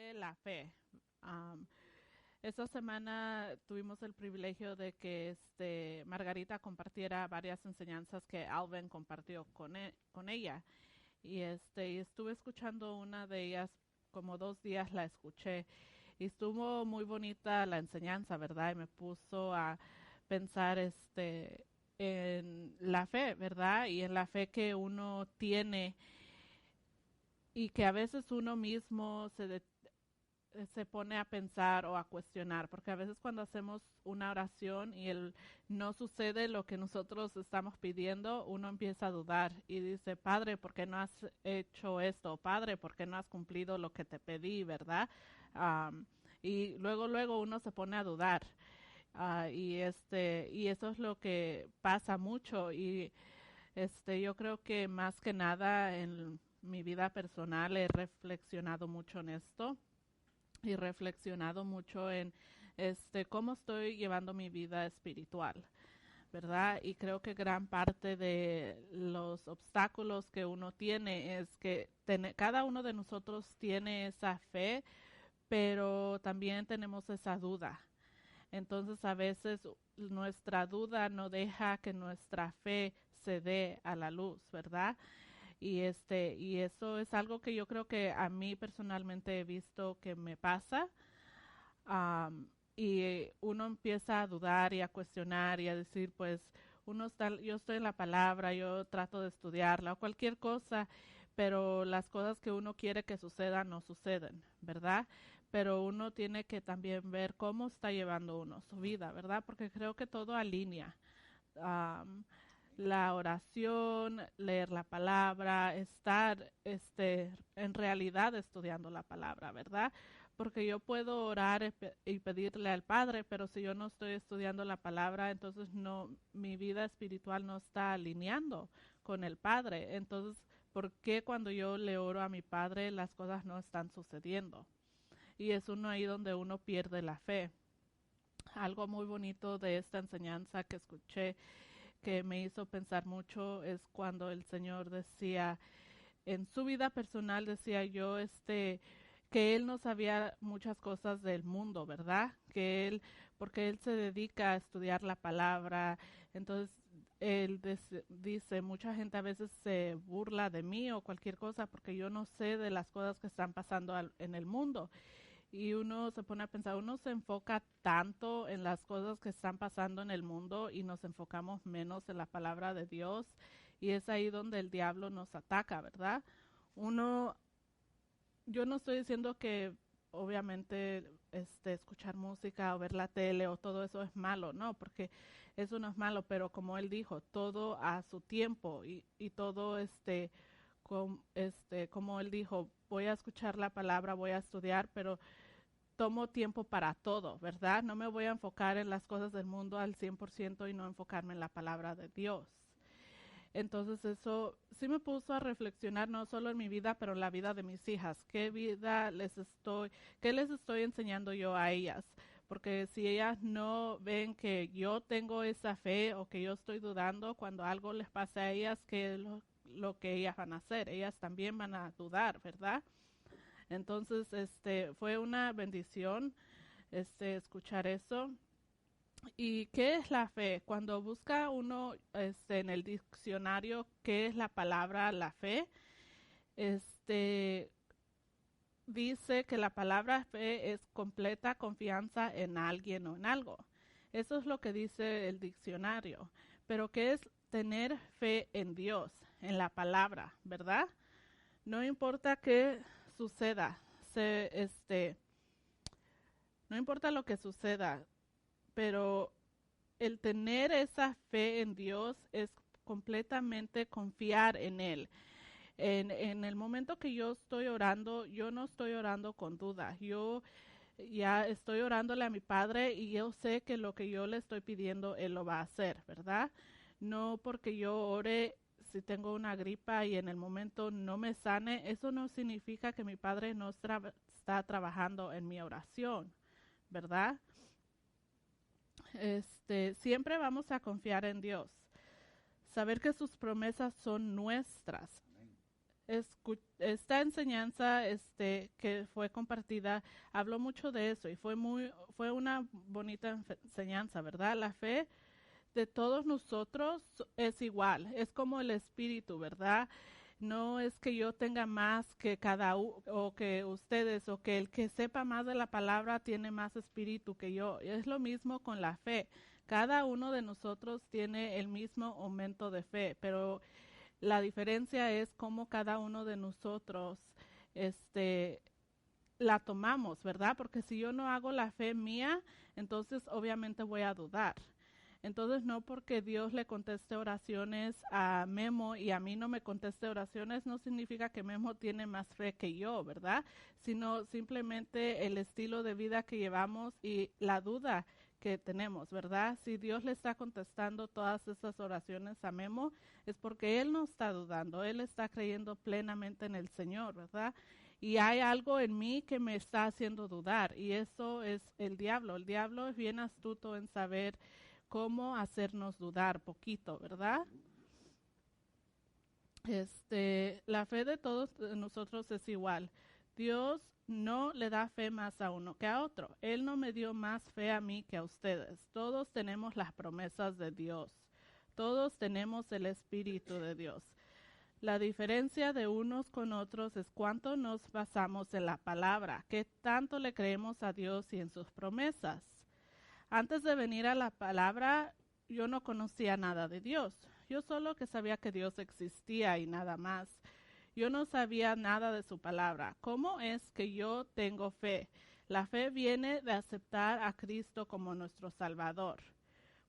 de la fe. Am, Esta semana tuvimos el privilegio de que Margarita compartiera varias enseñanzas que Alvin compartió con ella. Y estuve escuchando una de ellas, como 2 días la escuché. Y estuvo muy bonita la enseñanza, ¿verdad? Y me puso a pensar en la fe, ¿verdad? Y en la fe que uno tiene y que a veces uno mismo se pone a pensar o a cuestionar, porque a veces cuando hacemos una oración y no sucede lo que nosotros estamos pidiendo, uno empieza a dudar y dice, Padre, ¿por qué no has hecho esto? Padre, ¿por qué no has cumplido lo que te pedí, verdad? Y luego uno se pone a dudar. Y eso es lo que pasa mucho y yo creo que más que nada en mi vida personal he reflexionado mucho en esto y reflexionado mucho en cómo estoy llevando mi vida espiritual, ¿verdad? Y creo que gran parte de los obstáculos que uno tiene es que cada uno de nosotros tiene esa fe, pero también tenemos esa duda. Entonces a veces nuestra duda no deja que nuestra fe se dé a la luz, ¿verdad? Y eso es algo que yo creo que a mí personalmente he visto que me pasa. Y uno empieza a dudar y a cuestionar y a decir, pues, yo estoy en la palabra, yo trato de estudiarla o cualquier cosa, pero las cosas que uno quiere que sucedan no suceden, ¿verdad? Pero uno tiene que también ver cómo está llevando uno su vida, ¿verdad? Porque creo que todo alinea. Am, la oración, leer la palabra, estar en realidad estudiando la palabra, ¿verdad? Porque yo puedo orar y pedirle al Padre, pero si yo no estoy estudiando la palabra, entonces no, mi vida espiritual no está alineando con el Padre. Entonces, ¿por qué cuando yo le oro a mi Padre las cosas no están sucediendo? Y es uno ahí donde uno pierde la fe. Algo muy bonito de esta enseñanza que escuché que me hizo pensar mucho es cuando el Señor decía, en su vida personal decía yo, que él no sabía muchas cosas del mundo, ¿verdad? Porque él se dedica a estudiar la palabra, entonces dice, mucha gente a veces se burla de mí o cualquier cosa porque yo no sé de las cosas que están pasando en el mundo. Y uno se pone a pensar, uno se enfoca tanto en las cosas que están pasando en el mundo y nos enfocamos menos en la palabra de Dios. Y es ahí donde el diablo nos ataca, ¿verdad? Uno, yo no estoy diciendo que obviamente escuchar música o ver la tele o todo eso es malo, no, porque eso no es malo, pero como él dijo, todo a su tiempo y todo como él dijo, voy a escuchar la palabra, voy a estudiar, pero tomo tiempo para todo, ¿verdad? No me voy a enfocar en las cosas del mundo al 100% y no enfocarme en la palabra de Dios. Entonces eso sí me puso a reflexionar no solo en mi vida, pero en la vida de mis hijas. Qué les estoy enseñando yo a ellas? Porque si ellas no ven que yo tengo esa fe o que yo estoy dudando cuando algo les pasa a ellas, ¿qué es lo que ellas van a hacer? Ellas también van a dudar, ¿verdad? Entonces, fue una bendición, escuchar eso. ¿Y qué es la fe? Cuando busca uno, en el diccionario, ¿qué es la palabra la fe? Este, dice que la palabra fe es completa confianza en alguien o en algo. Eso es lo que dice el diccionario. Pero ¿qué es tener fe en Dios, en la palabra, verdad? No importa qué suceda, no importa lo que suceda, pero el tener esa fe en Dios es completamente confiar en Él. En el momento que yo estoy orando, yo no estoy orando con duda. Yo ya estoy orándole a mi Padre y yo sé que lo que yo le estoy pidiendo, Él lo va a hacer, ¿verdad? No porque yo ore si tengo una gripa y en el momento no me sane, eso no significa que mi Padre no está trabajando en mi oración, ¿verdad? Siempre vamos a confiar en Dios, saber que sus promesas son nuestras. esta enseñanza que fue compartida habló mucho de eso y fue una bonita enseñanza, ¿verdad? La fe de todos nosotros es igual, es como el espíritu, ¿verdad? No es que yo tenga más que o que ustedes o que el que sepa más de la palabra tiene más espíritu que yo. Es lo mismo con la fe. Cada uno de nosotros tiene el mismo aumento de fe, pero la diferencia es cómo cada uno de nosotros este la tomamos, ¿verdad? Porque si yo no hago la fe mía, entonces obviamente voy a dudar. Entonces no porque Dios le conteste oraciones a Memo y a mí no me conteste oraciones, no significa que Memo tiene más fe que yo, ¿verdad? Sino simplemente el estilo de vida que llevamos y la duda que tenemos, ¿verdad? Si Dios le está contestando todas esas oraciones a Memo, es porque Él no está dudando, Él está creyendo plenamente en el Señor, ¿verdad? Y hay algo en mí que me está haciendo dudar y eso es el diablo. El diablo es bien astuto en saber cómo hacernos dudar poquito, ¿verdad? La fe de todos nosotros es igual. Dios no le da fe más a uno que a otro. Él no me dio más fe a mí que a ustedes. Todos tenemos las promesas de Dios. Todos tenemos el Espíritu de Dios. La diferencia de unos con otros es cuánto nos basamos en la palabra, qué tanto le creemos a Dios y en sus promesas. Antes de venir a la palabra, yo no conocía nada de Dios. Yo solo que sabía que Dios existía y nada más. Yo no sabía nada de su palabra. ¿Cómo es que yo tengo fe? La fe viene de aceptar a Cristo como nuestro Salvador.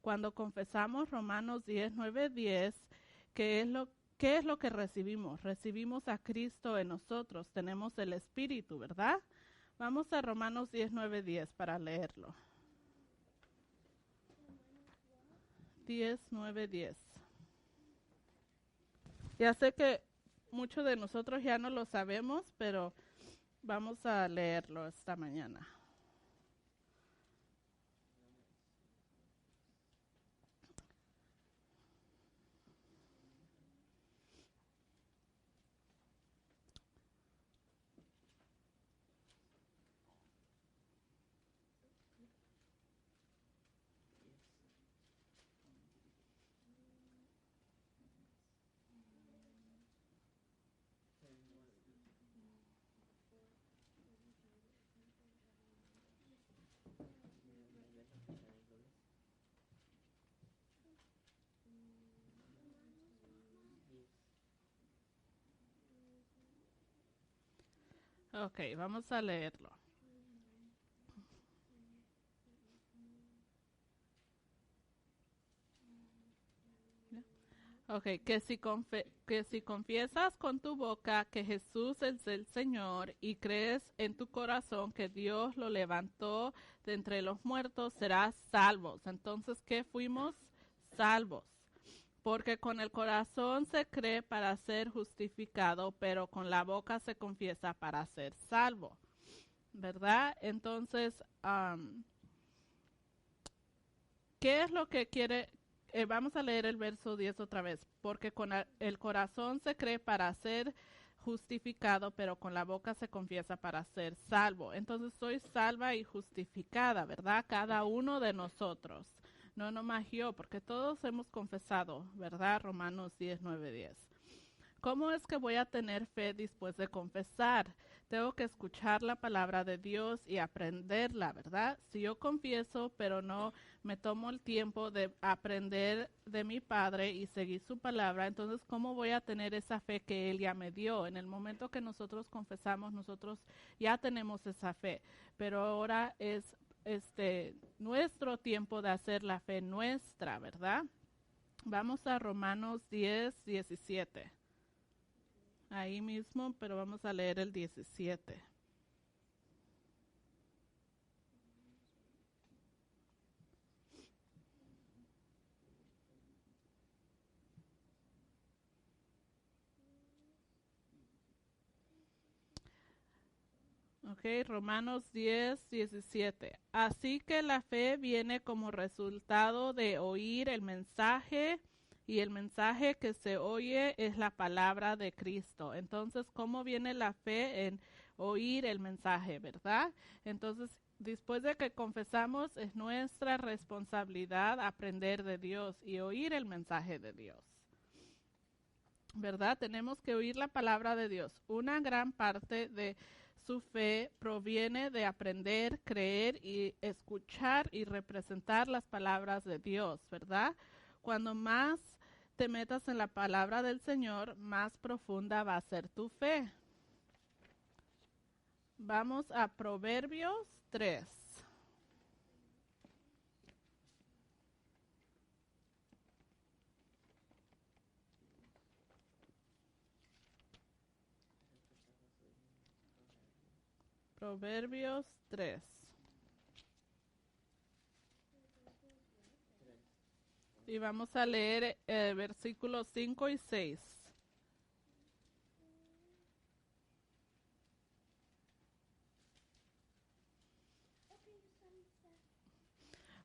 Cuando confesamos Romanos 10, 9, 10, ¿qué es lo que recibimos? Recibimos a Cristo en nosotros. Tenemos el Espíritu, ¿verdad? Vamos a Romanos 10, 9, 10 para leerlo. 10, 9, 10. Ya sé que muchos de nosotros ya no lo sabemos, pero vamos a leerlo esta mañana. Ok, vamos a leerlo. Ok, que si confiesas con tu boca que Jesús es el Señor y crees en tu corazón que Dios lo levantó de entre los muertos, serás salvos. Entonces, ¿qué fuimos? Salvos. Porque con el corazón se cree para ser justificado, pero con la boca se confiesa para ser salvo. ¿Verdad? Entonces, ¿qué es lo que quiere? Vamos a leer el verso 10 otra vez. Porque con el corazón se cree para ser justificado, pero con la boca se confiesa para ser salvo. Entonces soy salva y justificada, ¿verdad? Cada uno de nosotros. No nomás yo, porque todos hemos confesado, ¿verdad? Romanos 10, 9, 10. ¿Cómo es que voy a tener fe después de confesar? Tengo que escuchar la palabra de Dios y aprenderla, ¿verdad? Si yo confieso, pero no me tomo el tiempo de aprender de mi Padre y seguir su palabra, entonces, ¿cómo voy a tener esa fe que Él ya me dio? En el momento que nosotros confesamos, nosotros ya tenemos esa fe, pero ahora es nuestro tiempo de hacer la fe nuestra, ¿verdad? Vamos a Romanos 10, 17. Ahí mismo, pero vamos a leer el 17. Ok, Romanos 10, 17. Así que la fe viene como resultado de oír el mensaje y el mensaje que se oye es la palabra de Cristo. Entonces, ¿cómo viene la fe en oír el mensaje, verdad? Entonces, después de que confesamos, es nuestra responsabilidad aprender de Dios y oír el mensaje de Dios. ¿Verdad? Tenemos que oír la palabra de Dios. Una gran parte de su fe proviene de aprender, creer y escuchar y representar las palabras de Dios, ¿verdad? Cuando más te metas en la palabra del Señor, más profunda va a ser tu fe. Vamos a Proverbios 3. Proverbios 3. Y vamos a leer versículos 5 y 6.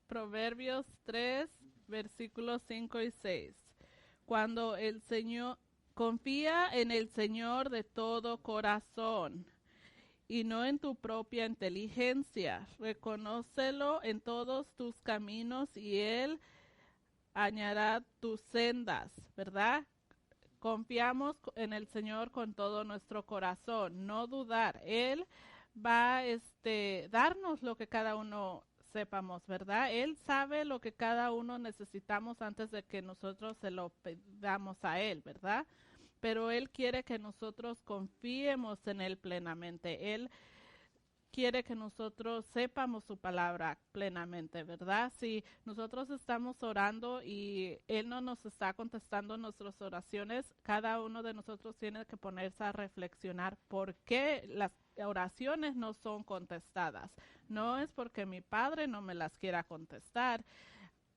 Proverbios 3, versículos 5 y 6. Cuando el Señor confía en el Señor de todo corazón y no en tu propia inteligencia, reconócelo en todos tus caminos y Él añadirá tus sendas, ¿verdad? Confiamos en el Señor con todo nuestro corazón, no dudar. Él va a darnos lo que cada uno sepamos, ¿verdad? Él sabe lo que cada uno necesitamos antes de que nosotros se lo pidamos a Él, ¿verdad? Pero Él quiere que nosotros confiemos en Él plenamente. Él quiere que nosotros sepamos su palabra plenamente, ¿verdad? Si nosotros estamos orando y Él no nos está contestando nuestras oraciones, cada uno de nosotros tiene que ponerse a reflexionar por qué las oraciones no son contestadas. No es porque mi Padre no me las quiera contestar.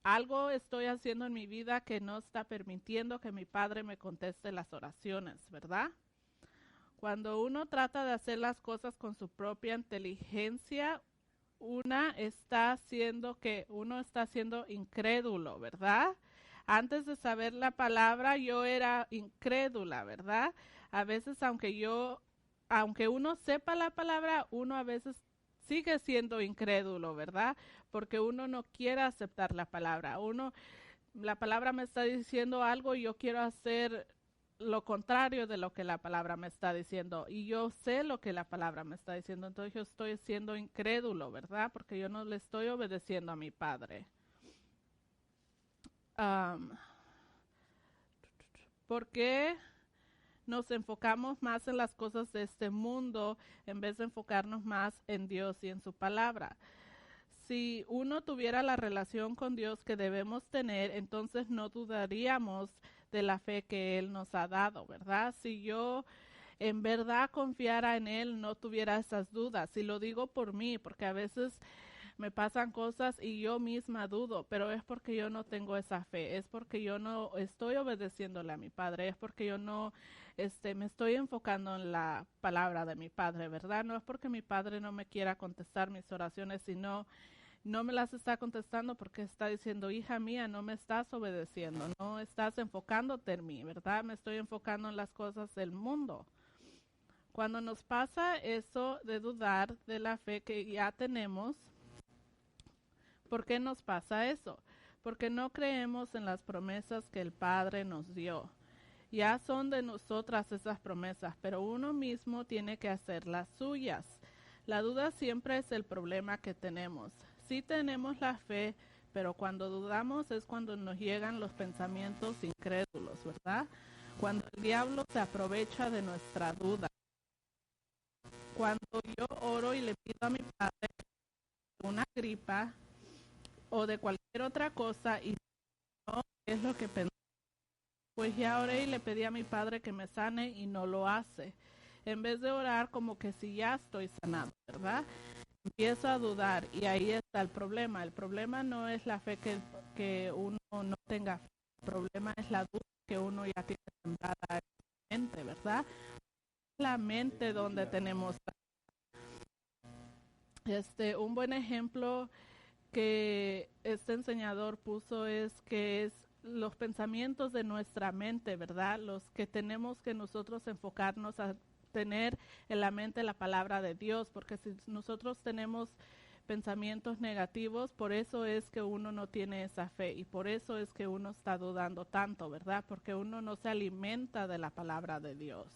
Algo estoy haciendo en mi vida que no está permitiendo que mi Padre me conteste las oraciones, ¿verdad? Cuando uno trata de hacer las cosas con su propia inteligencia, uno está siendo incrédulo, ¿verdad? Antes de saber la palabra, yo era incrédula, ¿verdad? A veces, aunque uno sepa la palabra, uno a veces sigue siendo incrédulo, ¿verdad? Porque uno no quiere aceptar la palabra. La palabra me está diciendo algo y yo quiero hacer lo contrario de lo que la palabra me está diciendo y yo sé lo que la palabra me está diciendo, entonces yo estoy siendo incrédulo, ¿verdad? Porque yo no le estoy obedeciendo a mi Padre. Um, ¿Por qué nos enfocamos más en las cosas de este mundo en vez de enfocarnos más en Dios y en su palabra? Si uno tuviera la relación con Dios que debemos tener, entonces no dudaríamos de la fe que Él nos ha dado, ¿verdad? Si yo en verdad confiara en Él, no tuviera esas dudas. Y lo digo por mí, porque a veces me pasan cosas y yo misma dudo, pero es porque yo no tengo esa fe, es porque yo no estoy obedeciéndole a mi Padre, es porque yo no me estoy enfocando en la palabra de mi Padre, ¿verdad? No es porque mi Padre no me quiera contestar mis oraciones, sino no me las está contestando porque está diciendo, hija mía, no me estás obedeciendo, no estás enfocándote en mí, ¿verdad? Me estoy enfocando en las cosas del mundo. Cuando nos pasa eso de dudar de la fe que ya tenemos, ¿por qué nos pasa eso? Porque no creemos en las promesas que el Padre nos dio. Ya son de nosotras esas promesas, pero uno mismo tiene que hacer las suyas. La duda siempre es el problema que tenemos. Sí tenemos la fe, pero cuando dudamos es cuando nos llegan los pensamientos incrédulos, ¿verdad? Cuando el diablo se aprovecha de nuestra duda. Cuando yo oro y le pido a mi Padre una gripa o de cualquier otra cosa y no es lo que pensé, pues ya oré y le pedí a mi Padre que me sane y no lo hace. En vez de orar como que si ya estoy sanado, ¿verdad? Empiezo a dudar y ahí está el problema. El problema no es la fe que uno no tenga fe. El problema es la duda que uno ya tiene sembrada en su mente, ¿verdad? La mente donde tenemos un buen ejemplo que este enseñador puso es que es los pensamientos de nuestra mente, ¿verdad? Los que tenemos que nosotros enfocarnos a tener en la mente la palabra de Dios, porque si nosotros tenemos pensamientos negativos, por eso es que uno no tiene esa fe y por eso es que uno está dudando tanto, ¿verdad? Porque uno no se alimenta de la palabra de Dios.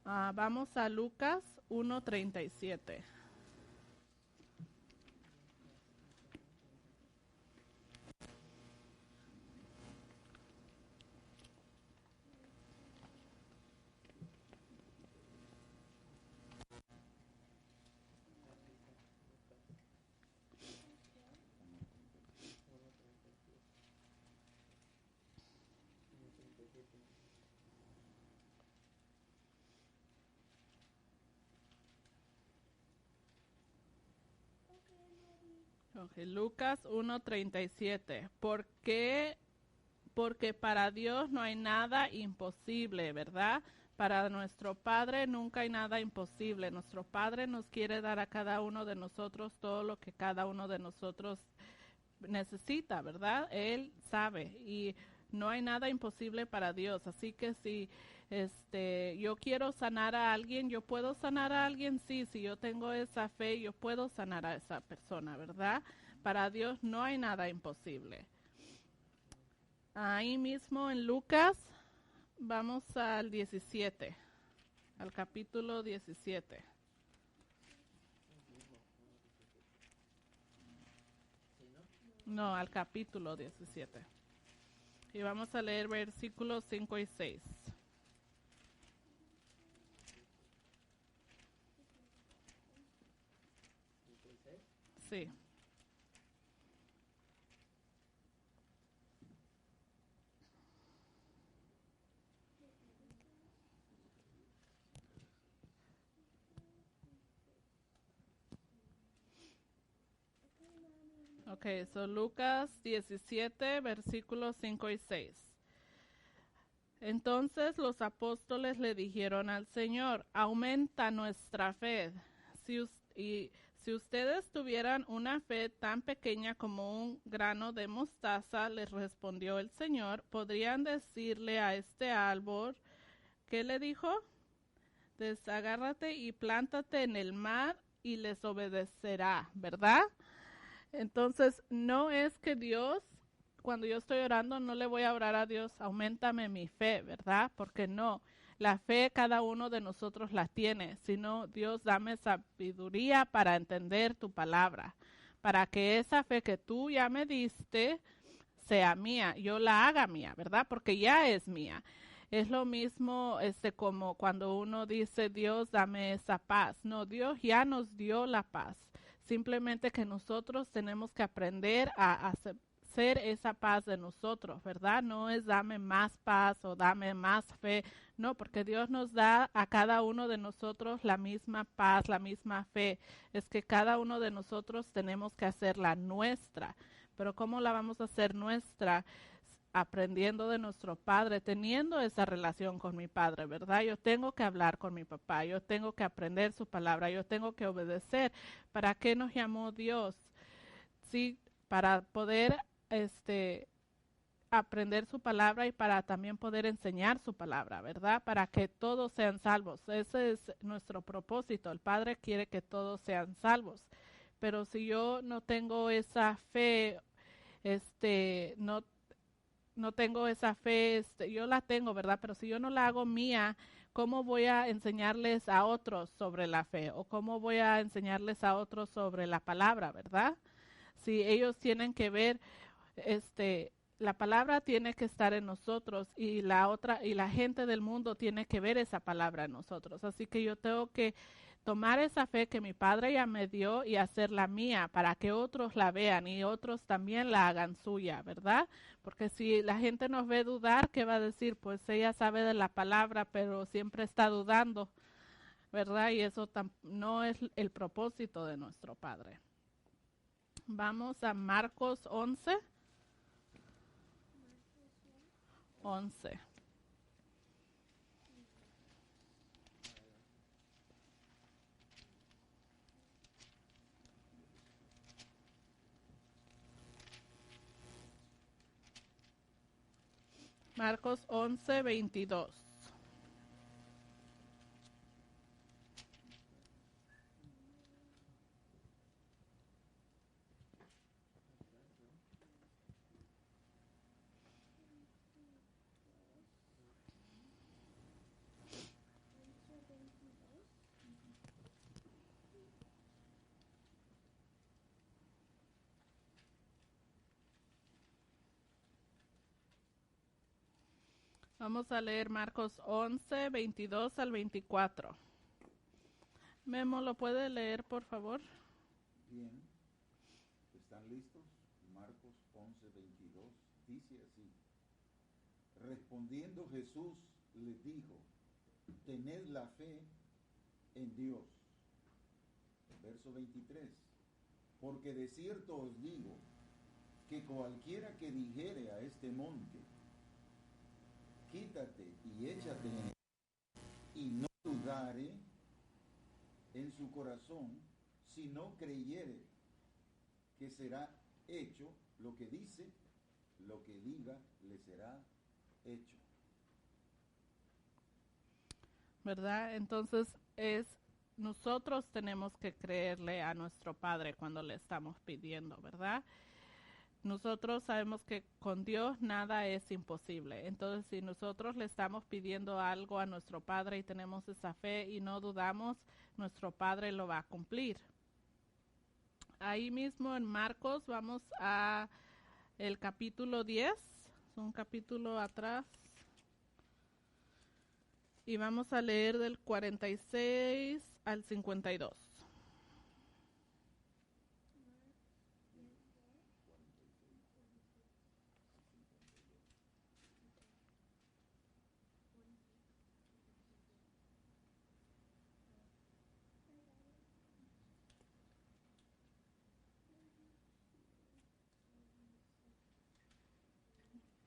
Vamos a Lucas 1:37. Okay, Lucas 1:37. ¿Por qué? Porque para Dios no hay nada imposible, ¿verdad? Para nuestro Padre nunca hay nada imposible. Nuestro Padre nos quiere dar a cada uno de nosotros todo lo que cada uno de nosotros necesita, ¿verdad? Él sabe y no hay nada imposible para Dios. Así que si yo quiero sanar a alguien, yo puedo sanar a alguien, sí, si yo tengo esa fe, yo puedo sanar a esa persona, ¿verdad? Para Dios no hay nada imposible. Ahí mismo en Lucas, vamos al 17, al capítulo 17. No, al capítulo 17. Y vamos a leer versículos 5 y 6. Sí. Ok, so Lucas 17, versículos 5 y 6. Entonces los apóstoles le dijeron al Señor, aumenta nuestra fe. Si ustedes tuvieran una fe tan pequeña como un grano de mostaza, les respondió el Señor, podrían decirle a este árbol, ¿qué le dijo? Desagárrate y plántate en el mar y les obedecerá, ¿verdad? Entonces, no es que Dios, cuando yo estoy orando, no le voy a orar a Dios, aumentame mi fe, ¿verdad? Porque no, la fe cada uno de nosotros la tiene, sino Dios dame sabiduría para entender tu palabra, para que esa fe que tú ya me diste sea mía, yo la haga mía, ¿verdad? Porque ya es mía. Es lo mismo como cuando uno dice, Dios, dame esa paz. No, Dios ya nos dio la paz. Simplemente que nosotros tenemos que aprender a hacer esa paz de nosotros, ¿verdad? No es dame más paz o dame más fe. No, porque Dios nos da a cada uno de nosotros la misma paz, la misma fe. Es que cada uno de nosotros tenemos que hacer la nuestra. Pero ¿cómo la vamos a hacer nuestra? Aprendiendo de nuestro padre, teniendo esa relación con mi padre, ¿verdad? Yo tengo que hablar con mi papá, yo tengo que aprender su palabra, yo tengo que obedecer. ¿Para qué nos llamó Dios? Sí, para poder aprender su palabra y para también poder enseñar su palabra, ¿verdad? Para que todos sean salvos. Ese es nuestro propósito. El Padre quiere que todos sean salvos. Pero si yo no tengo esa fe, no tengo esa fe, yo la tengo, ¿verdad? Pero si yo no la hago mía, ¿cómo voy a enseñarles a otros sobre la fe? ¿O cómo voy a enseñarles a otros sobre la palabra, verdad? Si ellos tienen que ver, la palabra tiene que estar en nosotros y la gente del mundo tiene que ver esa palabra en nosotros. Así que yo tengo que tomar esa fe que mi padre ya me dio y hacerla mía para que otros la vean y otros también la hagan suya, ¿verdad? Porque si la gente nos ve dudar, ¿qué va a decir? Pues ella sabe de la palabra, pero siempre está dudando, ¿verdad? Y eso no es el propósito de nuestro Padre. Vamos a Marcos 11. 11. Marcos 11:22. Vamos a leer Marcos 11:22 al 24. Memo, ¿lo puede leer, por favor? Bien, ¿están listos? Marcos 11:22 dice así: respondiendo Jesús les dijo, tened la fe en Dios. Verso 23, porque de cierto os digo, que cualquiera que dijere a este monte, quítate y échate en el, y no dudare en su corazón, si no creyere que será hecho lo que dice, lo que diga le será hecho. ¿Verdad? Entonces nosotros tenemos que creerle a nuestro Padre cuando le estamos pidiendo, ¿verdad? Nosotros sabemos que con Dios nada es imposible. Entonces, si nosotros le estamos pidiendo algo a nuestro Padre y tenemos esa fe y no dudamos, nuestro Padre lo va a cumplir. Ahí mismo en Marcos vamos a el capítulo 10, un capítulo atrás. Y vamos a leer del 46 al 52.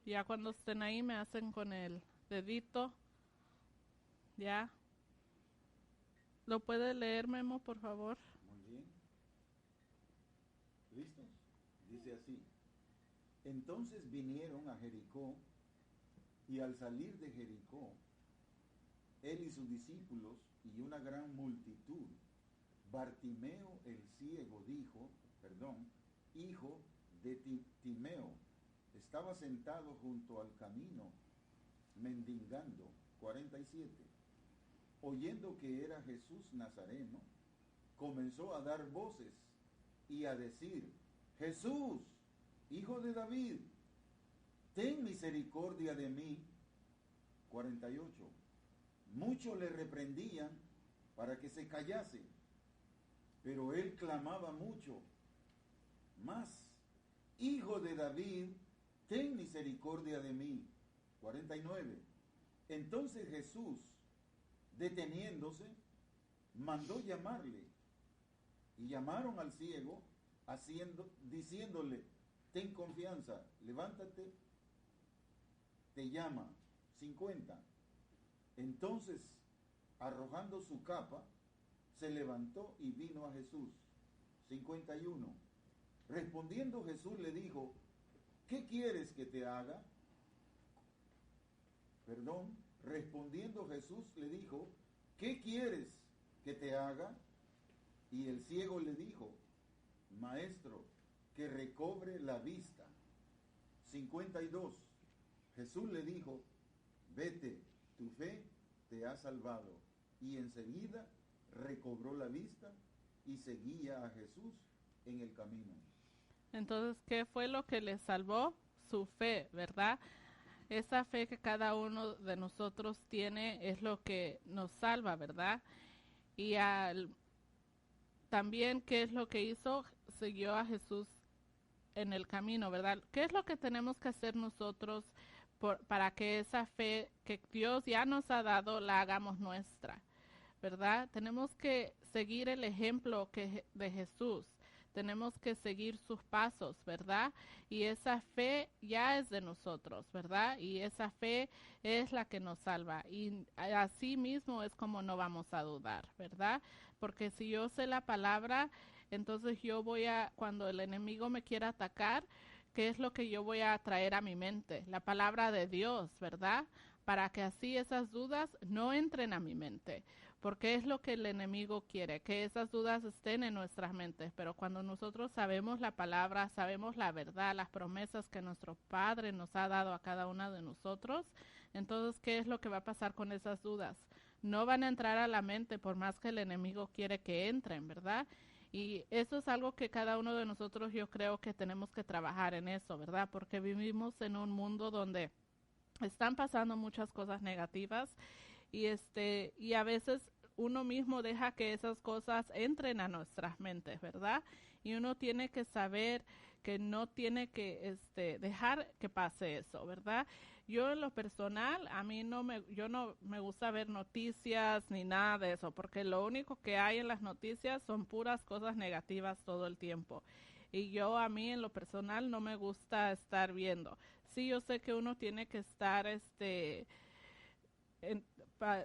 Ya cuando estén ahí me hacen con el dedito. Ya. ¿Lo puede leer, Memo, por favor? Muy bien. ¿Listos? Dice así: entonces vinieron a Jericó, y al salir de Jericó, él y sus discípulos y una gran multitud, Bartimeo el ciego hijo de Timeo, estaba sentado junto al camino, mendigando. 47. Oyendo que era Jesús Nazareno, comenzó a dar voces y a decir: Jesús, hijo de David, ten misericordia de mí. 48. Muchos le reprendían para que se callase, pero él clamaba mucho más: Hijo de David, ten misericordia de mí. 49. Entonces Jesús, deteniéndose, mandó llamarle, y llamaron al ciego, diciéndole: ten confianza, levántate, te llama. 50. Entonces, arrojando su capa, se levantó y vino a Jesús. 51. Respondiendo Jesús le dijo: ¿qué quieres que te haga? Respondiendo Jesús le dijo: ¿qué quieres que te haga? Y el ciego le dijo: Maestro, que recobre la vista. 52. Jesús le dijo: vete, tu fe te ha salvado. Y enseguida recobró la vista y seguía a Jesús en el camino. Entonces, ¿qué fue lo que le salvó? Su fe, ¿verdad? Esa fe que cada uno de nosotros tiene es lo que nos salva, ¿verdad? Y también, ¿qué es lo que hizo? Siguió a Jesús en el camino, ¿verdad? ¿Qué es lo que tenemos que hacer nosotros para que esa fe que Dios ya nos ha dado la hagamos nuestra, ¿verdad? Tenemos que seguir el ejemplo de Jesús. Tenemos que seguir sus pasos, ¿verdad? Y esa fe ya es de nosotros, ¿verdad? Y esa fe es la que nos salva. Y así mismo es como no vamos a dudar, ¿verdad? Porque si yo sé la palabra, entonces yo cuando el enemigo me quiera atacar, ¿qué es lo que yo voy a traer a mi mente? La palabra de Dios, ¿verdad? Para que así esas dudas no entren a mi mente. Porque es lo que el enemigo quiere, que esas dudas estén en nuestras mentes. Pero cuando nosotros sabemos la palabra, sabemos la verdad, las promesas que nuestro Padre nos ha dado a cada una de nosotros, entonces, ¿qué es lo que va a pasar con esas dudas? No van a entrar a la mente por más que el enemigo quiere que entren, ¿verdad? Y eso es algo que cada uno de nosotros yo creo que tenemos que trabajar en eso, ¿verdad? Porque vivimos en un mundo donde están pasando muchas cosas negativas y a veces uno mismo deja que esas cosas entren a nuestras mentes, ¿verdad? Y uno tiene que saber que no tiene que dejar que pase eso, ¿verdad? Yo en lo personal, yo no me gusta ver noticias ni nada de eso, porque lo único que hay en las noticias son puras cosas negativas todo el tiempo. Y a mí en lo personal no me gusta estar viendo. Sí, yo sé que uno tiene que estar en,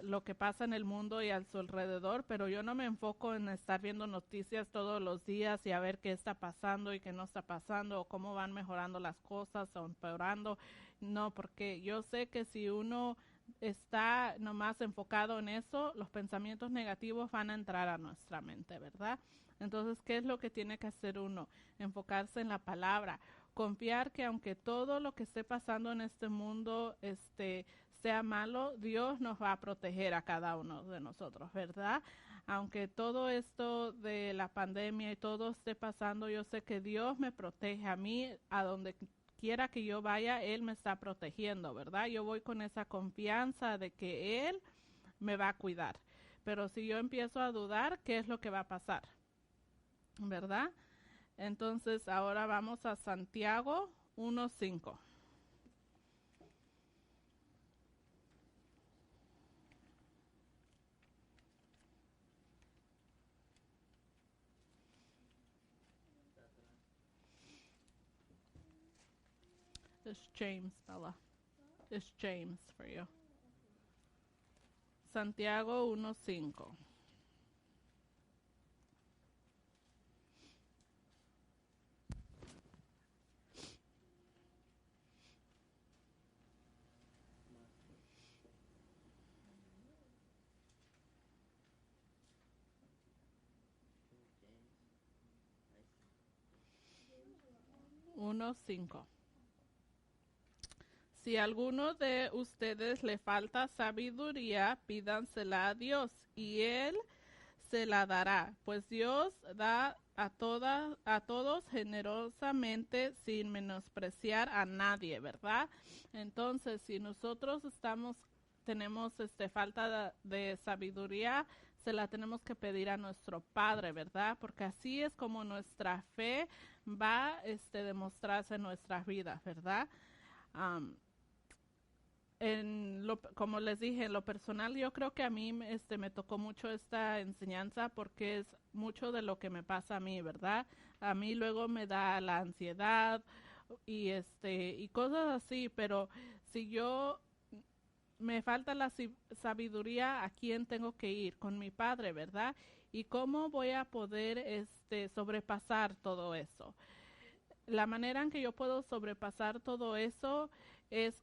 lo que pasa en el mundo y a su alrededor, pero yo no me enfoco en estar viendo noticias todos los días y a ver qué está pasando y qué no está pasando o cómo van mejorando las cosas o empeorando. No, porque yo sé que si uno está nomás enfocado en eso, los pensamientos negativos van a entrar a nuestra mente, ¿verdad? Entonces, ¿qué es lo que tiene que hacer uno? Enfocarse en la palabra, confiar que aunque todo lo que esté pasando en este mundo, sea malo, Dios nos va a proteger a cada uno de nosotros, ¿verdad? Aunque todo esto de la pandemia y todo esté pasando, yo sé que Dios me protege a mí, a donde quiera que yo vaya, Él me está protegiendo, ¿verdad? Yo voy con esa confianza de que Él me va a cuidar. Pero si yo empiezo a dudar, ¿qué es lo que va a pasar? ¿Verdad? Entonces ahora vamos a Santiago 1:5. It's James, Bella. It's James for you. Santiago 1:5. Uno, 5. Si a alguno de ustedes le falta sabiduría, pídansela a Dios y Él se la dará, pues Dios da a todos generosamente sin menospreciar a nadie, ¿verdad? Entonces, si nosotros tenemos falta de sabiduría, se la tenemos que pedir a nuestro Padre, ¿verdad? Porque así es como nuestra fe va demostrarse en nuestras vidas, ¿verdad? Um, como les dije, en lo personal, yo creo que a mí me tocó mucho esta enseñanza porque es mucho de lo que me pasa a mí, ¿verdad? A mí luego me da la ansiedad y cosas así, pero si yo me falta la sabiduría, ¿a quién tengo que ir? Con mi padre, ¿verdad? ¿Y cómo voy a poder sobrepasar todo eso? La manera en que yo puedo sobrepasar todo eso es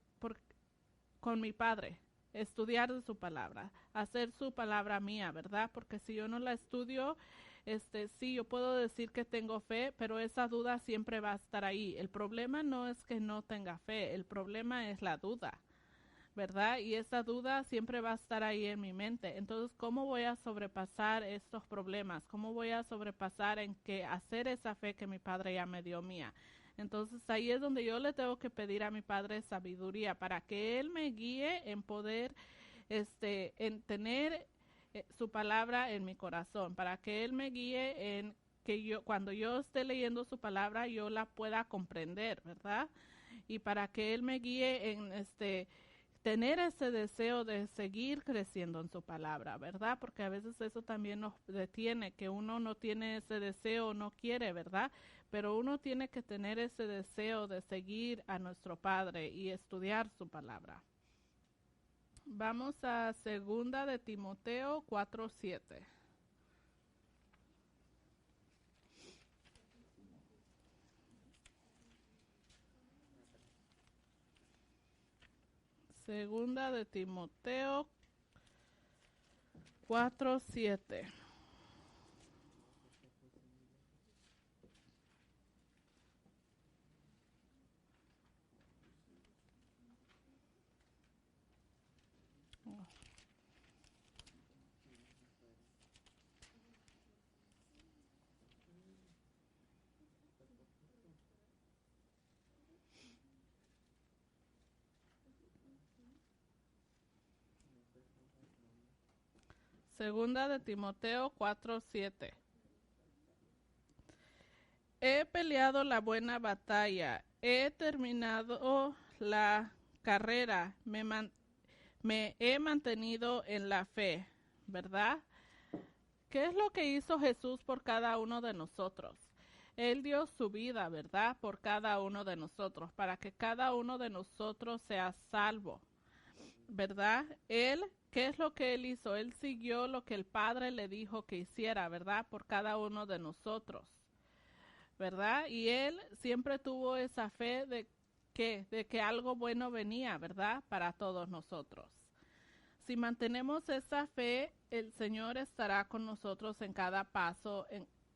con mi padre, estudiar de su palabra, hacer su palabra mía, ¿verdad? Porque si yo no la estudio, sí, yo puedo decir que tengo fe, pero esa duda siempre va a estar ahí. El problema no es que no tenga fe, el problema es la duda, ¿verdad? Y esa duda siempre va a estar ahí en mi mente. Entonces, ¿cómo voy a sobrepasar estos problemas? ¿Cómo voy a sobrepasar en que hacer esa fe que mi padre ya me dio mía? Entonces ahí es donde yo le tengo que pedir a mi padre sabiduría para que él me guíe en poder, en tener su palabra en mi corazón, para que él me guíe en que cuando yo esté leyendo su palabra, yo la pueda comprender, ¿verdad? Y para que él me guíe en tener ese deseo de seguir creciendo en su palabra, ¿verdad? Porque a veces eso también nos detiene, que uno no tiene ese deseo, no quiere, ¿verdad? Pero uno tiene que tener ese deseo de seguir a nuestro Padre y estudiar su palabra. Vamos a 2 de Timoteo 4:7. Segunda de Timoteo 4:7. Segunda de Timoteo 4:7. He peleado la buena batalla, he terminado la carrera, me he mantenido en la fe, ¿verdad? ¿Qué es lo que hizo Jesús por cada uno de nosotros? Él dio su vida, ¿verdad? Por cada uno de nosotros, para que cada uno de nosotros sea salvo, ¿verdad? Él, ¿qué es lo que él hizo? Él siguió lo que el Padre le dijo que hiciera, ¿verdad? Por cada uno de nosotros, ¿verdad? Y él siempre tuvo esa fe de que algo bueno venía, ¿verdad? Para todos nosotros. Si mantenemos esa fe, el Señor estará con nosotros en cada paso,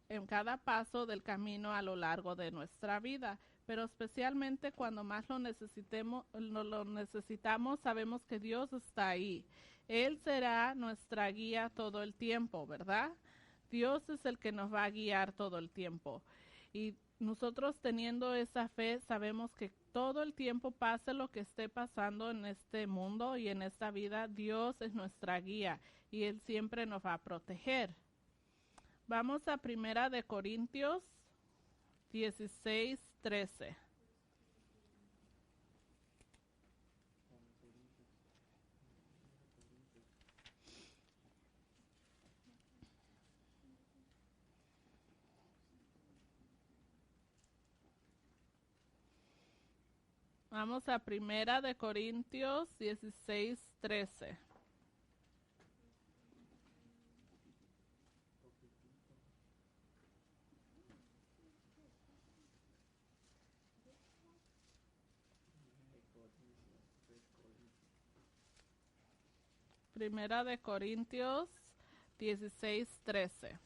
en cada paso del camino a lo largo de nuestra vida. Pero especialmente cuando más lo necesitamos, sabemos que Dios está ahí. Él será nuestra guía todo el tiempo, ¿verdad? Dios es el que nos va a guiar todo el tiempo. Y nosotros teniendo esa fe, sabemos que todo el tiempo, pase lo que esté pasando en este mundo y en esta vida, Dios es nuestra guía y Él siempre nos va a proteger. Vamos a Primera de Corintios 16:13. Vamos a Primera de Corintios 16:13. Primera de Corintios 16:13.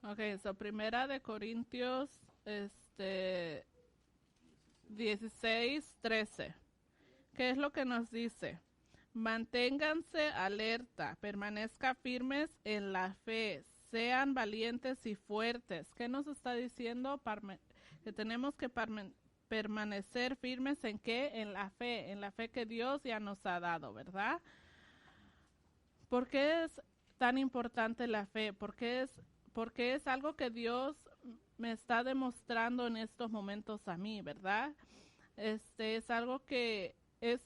Okay, so Primera de Corintios 16:13. ¿Qué es lo que nos dice? Manténganse alerta, permanezcan firmes en la fe, sean valientes y fuertes. ¿Qué nos está diciendo? Que tenemos que permanecer firmes en qué? En la fe que Dios ya nos ha dado, ¿verdad? ¿Por qué es tan importante la fe? Porque es algo que Dios me está demostrando en estos momentos a mí, ¿verdad? Es algo que es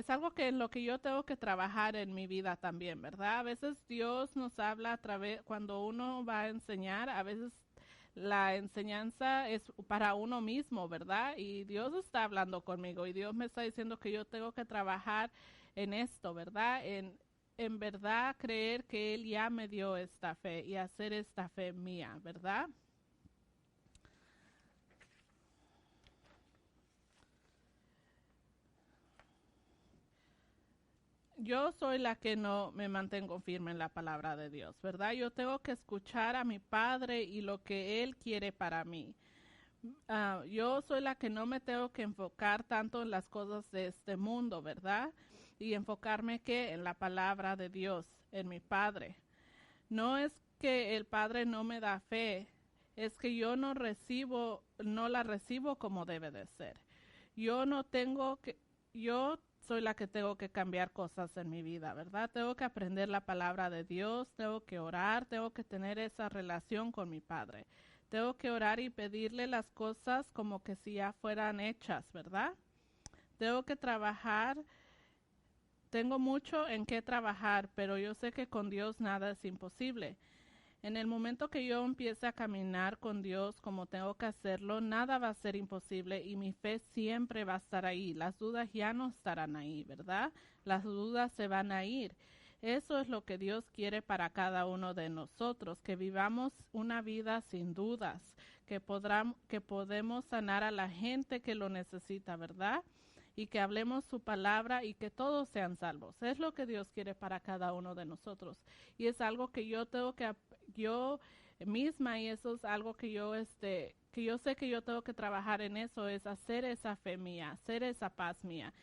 algo que en lo que yo tengo que trabajar en mi vida también, ¿verdad? A veces Dios nos habla a través, cuando uno va a enseñar, a veces la enseñanza es para uno mismo, ¿verdad? Y Dios está hablando conmigo y Dios me está diciendo que yo tengo que trabajar en esto, ¿verdad? En verdad creer que Él ya me dio esta fe y hacer esta fe mía, ¿verdad? Yo soy la que no me mantengo firme en la palabra de Dios, ¿verdad? Yo tengo que escuchar a mi Padre y lo que Él quiere para mí. Yo soy la que no me tengo que enfocar tanto en las cosas de este mundo, ¿verdad? Y enfocarme que en la palabra de Dios, en mi Padre. No es que el Padre no me da fe, es que yo no la recibo como debe de ser. Yo soy la que tengo que cambiar cosas en mi vida, ¿verdad? Tengo que aprender la palabra de Dios, tengo que orar, tengo que tener esa relación con mi Padre. Tengo que orar y pedirle las cosas como que si ya fueran hechas, ¿verdad? Tengo que trabajar tengo mucho en qué trabajar, pero yo sé que con Dios nada es imposible. En el momento que yo empiece a caminar con Dios como tengo que hacerlo, nada va a ser imposible y mi fe siempre va a estar ahí. Las dudas ya no estarán ahí, ¿verdad? Las dudas se van a ir. Eso es lo que Dios quiere para cada uno de nosotros, que vivamos una vida sin dudas, que podemos sanar a la gente que lo necesita, ¿verdad? Y que hablemos su palabra y que todos sean salvos. Es lo que Dios quiere para cada uno de nosotros. Y es algo que yo tengo que, yo misma, y eso es algo que que yo sé que yo tengo que trabajar en eso, es hacer esa fe mía, hacer esa paz mía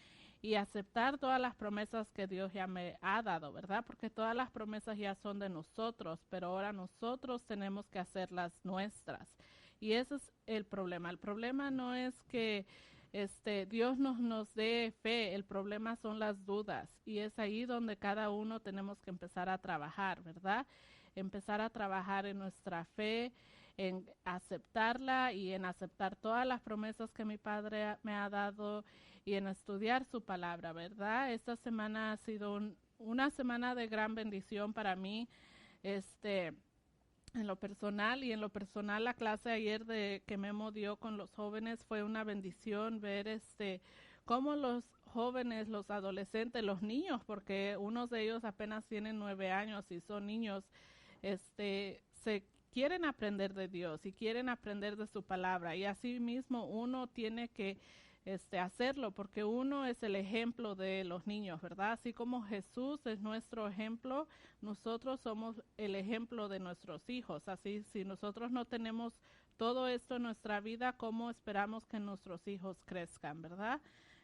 y aceptar todas las promesas que Dios ya me ha dado, ¿verdad? Porque todas las promesas ya son de nosotros, pero ahora nosotros tenemos que hacerlas nuestras. Y ese es el problema. El problema no es que Dios nos dé fe, el problema son las dudas y es ahí donde cada uno tenemos que empezar a trabajar, ¿verdad? Empezar a trabajar en nuestra fe, en aceptarla y en aceptar todas las promesas que mi Padre me ha dado y en estudiar su palabra, ¿verdad? Esta semana ha sido una semana de gran bendición para mí, en lo personal y en lo personal la clase ayer que Memo dio con los jóvenes fue una bendición ver cómo los jóvenes, los adolescentes, los niños, porque unos de ellos apenas tienen 9 años y son niños, se quieren aprender de Dios y quieren aprender de su palabra y así mismo uno tiene que hacerlo porque uno es el ejemplo de los niños, ¿verdad? Así como Jesús es nuestro ejemplo, nosotros somos el ejemplo de nuestros hijos. Así, si nosotros no tenemos todo esto en nuestra vida, ¿cómo esperamos que nuestros hijos crezcan, verdad?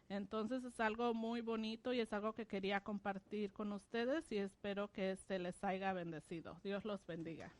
Entonces es algo muy bonito y es algo que quería compartir con ustedes y espero que les haya bendecido. Dios los bendiga.